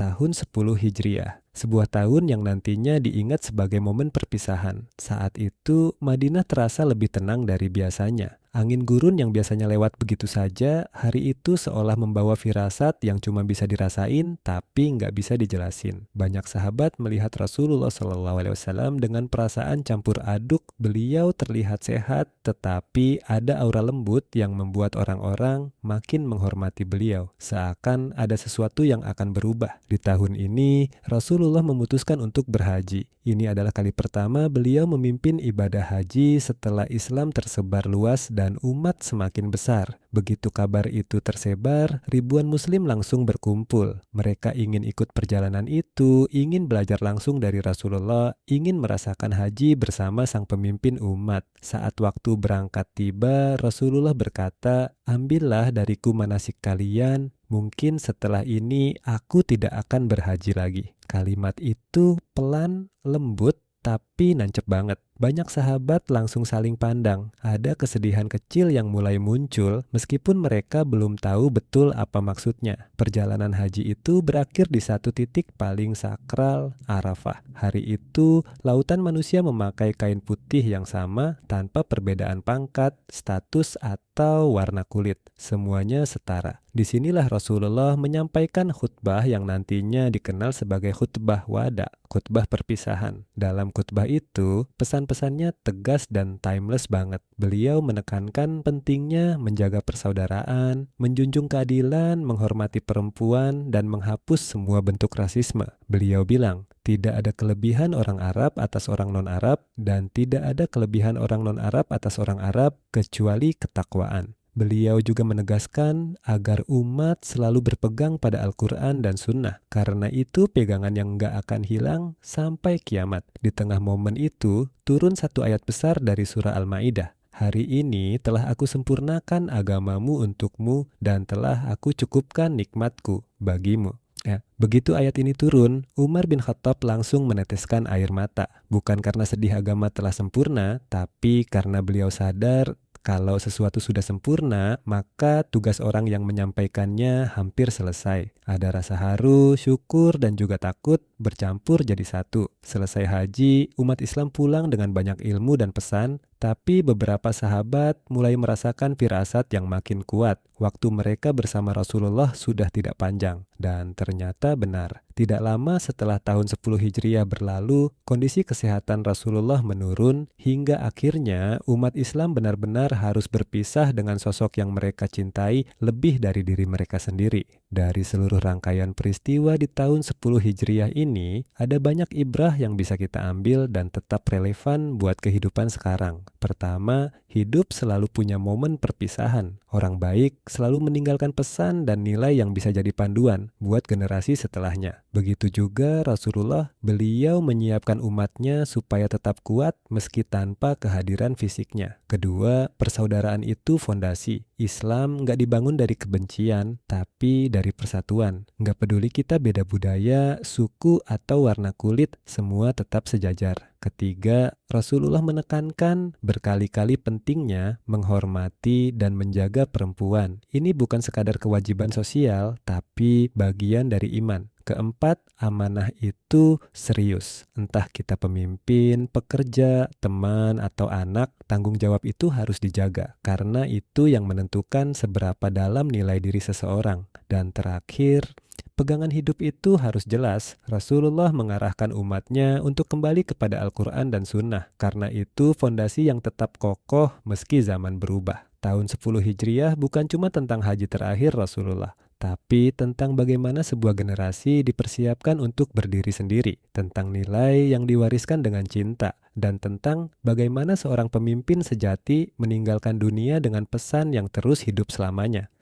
tahun 10 Hijriah, sebuah tahun yang nantinya diingat sebagai momen perpisahan. Saat itu, Madinah terasa lebih tenang dari biasanya. Angin gurun yang biasanya lewat begitu saja, hari itu seolah membawa firasat yang cuma bisa dirasain, tapi nggak bisa dijelasin. Banyak sahabat melihat Rasulullah SAW dengan perasaan campur aduk. Beliau terlihat sehat, tetapi ada aura lembut yang membuat orang-orang makin menghormati beliau. Seakan ada sesuatu yang akan berubah. Di tahun ini, Rasulullah memutuskan untuk berhaji. Ini adalah kali pertama beliau memimpin ibadah haji setelah Islam tersebar luas dan umat semakin besar. Begitu kabar itu tersebar, ribuan muslim langsung berkumpul. Mereka ingin ikut perjalanan itu, ingin belajar langsung dari Rasulullah, ingin merasakan haji bersama sang pemimpin umat. Saat waktu berangkat tiba, Rasulullah berkata, "Ambillah dariku manasik kalian, mungkin setelah ini aku tidak akan berhaji lagi." Kalimat itu pelan, lembut, tapi nancep banget. Banyak sahabat langsung saling pandang. Ada kesedihan kecil yang mulai muncul meskipun mereka belum tahu betul apa maksudnya. Perjalanan haji itu berakhir di satu titik paling sakral, Arafah. Hari itu, lautan manusia memakai kain putih yang sama tanpa perbedaan pangkat, status, atau warna kulit. Semuanya setara. Disinilah Rasulullah menyampaikan khutbah yang nantinya dikenal sebagai khutbah wada, khutbah perpisahan. Dalam khutbah itu, pesannya tegas dan timeless banget. Beliau menekankan pentingnya menjaga persaudaraan, menjunjung keadilan, menghormati perempuan, dan menghapus semua bentuk rasisme. Beliau bilang, tidak ada kelebihan orang Arab atas orang non-Arab, dan tidak ada kelebihan orang non-Arab atas orang Arab, kecuali ketakwaan. Beliau juga menegaskan agar umat selalu berpegang pada Al-Quran dan Sunnah. Karena itu pegangan yang nggak akan hilang sampai kiamat. Di tengah momen itu, turun satu ayat besar dari surah Al-Ma'idah. Hari ini telah aku sempurnakan agamamu untukmu dan telah aku cukupkan nikmatku bagimu. Ya, begitu ayat ini turun, Umar bin Khattab langsung meneteskan air mata. Bukan karena sedih agama telah sempurna, tapi karena beliau sadar kalau sesuatu sudah sempurna, maka tugas orang yang menyampaikannya hampir selesai. Ada rasa haru, syukur, dan juga takut bercampur jadi satu. Selesai haji, umat Islam pulang dengan banyak ilmu dan pesan, tapi beberapa sahabat mulai merasakan firasat yang makin kuat. Waktu mereka bersama Rasulullah sudah tidak panjang. Dan ternyata benar. Tidak lama setelah tahun 10 Hijriah berlalu, kondisi kesehatan Rasulullah menurun hingga akhirnya umat Islam benar-benar harus berpisah dengan sosok yang mereka cintai lebih dari diri mereka sendiri. Dari seluruh rangkaian peristiwa di tahun 10 Hijriah ini, ada banyak ibrah yang bisa kita ambil dan tetap relevan buat kehidupan sekarang. Pertama, hidup selalu punya momen perpisahan. Orang baik selalu meninggalkan pesan dan nilai yang bisa jadi panduan buat generasi setelahnya. Begitu juga Rasulullah, beliau menyiapkan umatnya supaya tetap kuat meski tanpa kehadiran fisiknya. Kedua, persaudaraan itu fondasi. Islam nggak dibangun dari kebencian, tapi dari persatuan. Nggak peduli kita beda budaya, suku, atau warna kulit, semua tetap sejajar. Ketiga, Rasulullah menekankan berkali-kali pentingnya menghormati dan menjaga perempuan. Ini bukan sekadar kewajiban sosial, tapi bagian dari iman. Keempat, amanah itu serius. Entah kita pemimpin, pekerja, teman, atau anak, tanggung jawab itu harus dijaga. Karena itu yang menentukan seberapa dalam nilai diri seseorang. Dan terakhir, pegangan hidup itu harus jelas. Rasulullah mengarahkan umatnya untuk kembali kepada Al-Quran dan Sunnah. Karena itu fondasi yang tetap kokoh meski zaman berubah. Tahun 10 Hijriah bukan cuma tentang haji terakhir Rasulullah, tapi tentang bagaimana sebuah generasi dipersiapkan untuk berdiri sendiri, tentang nilai yang diwariskan dengan cinta, dan tentang bagaimana seorang pemimpin sejati meninggalkan dunia dengan pesan yang terus hidup selamanya.